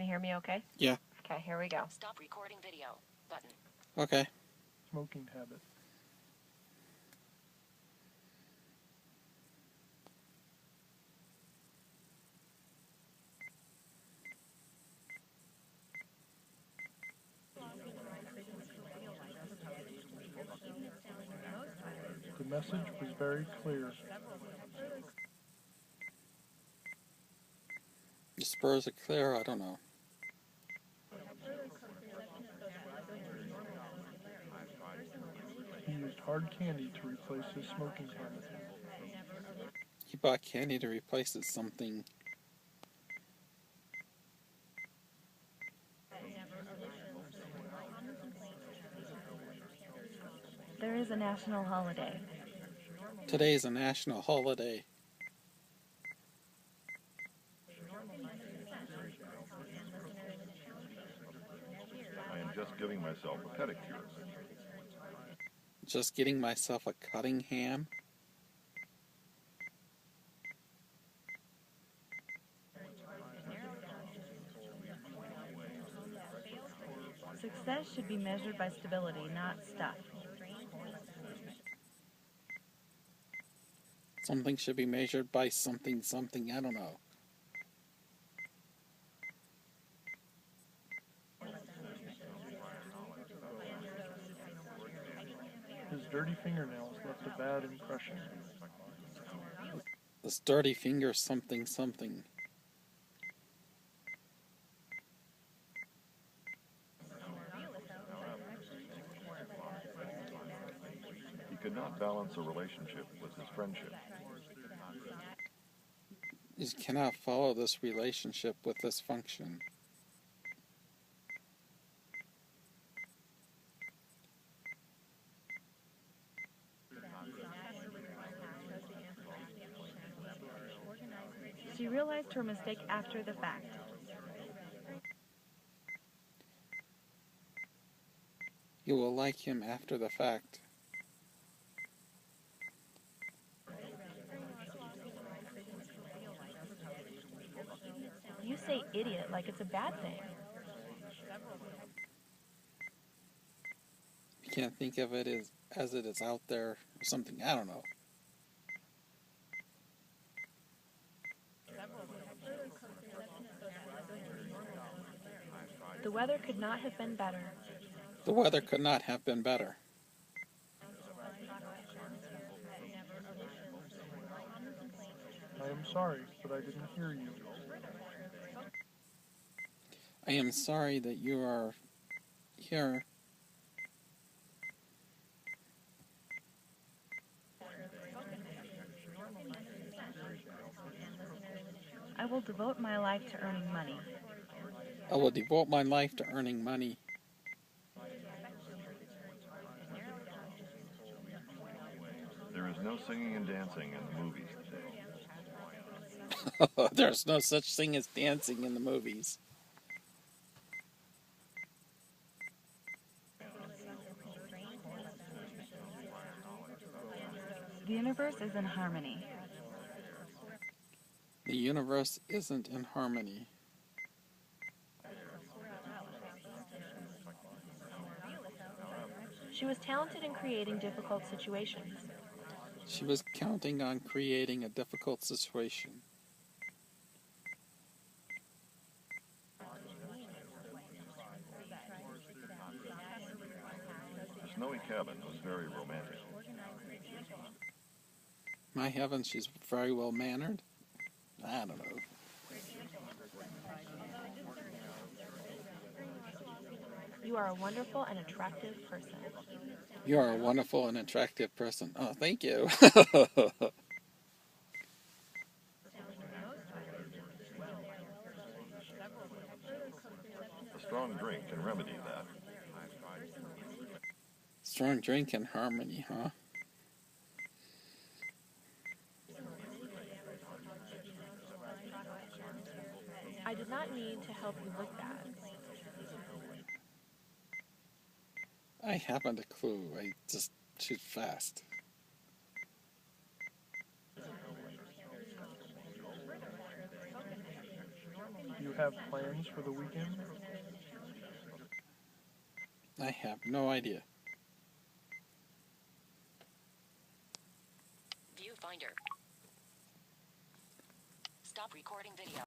can hear me okay? Yeah. Okay, here we go. Stop recording video button. Okay. Smoking habit. The message was very clear. The spurs are clear? I don't know. He used hard candy to replace his smoking habit. He bought candy to replace it something. There is a national holiday. Today is a national holiday. I am just giving myself a pedicure. Just getting myself a cutting ham. Success should be measured by stability, not stuff. Something should be measured by something, I don't know. His dirty fingernails left a bad impression. This dirty finger something. He could not balance a relationship with his friendship. You cannot follow this relationship with this function. She realized her mistake after the fact. You will like him after the fact. You say idiot like it's a bad thing. You can't think of it as it is out there or something, I don't know. The weather could not have been better. The weather could not have been better. I am sorry, but I didn't hear you. I am sorry that you are here. I will devote my life to earning money. I will devote my life to earning money. There is no singing and dancing in the movies today. There's no such thing as dancing in the movies. The universe is in harmony. The universe isn't in harmony. She was talented in creating difficult situations. She was counting on creating a difficult situation. The snowy cabin was very romantic. My heavens, she's very well mannered. I don't know. You are a wonderful and attractive person. You are a wonderful and attractive person. Oh, thank you. A strong drink can remedy that. Strong drink and harmony, huh? I did not need to help you with that. I haven't a clue. I just shoot fast. Do you have plans for the weekend? I have no idea. Viewfinder. Stop recording video.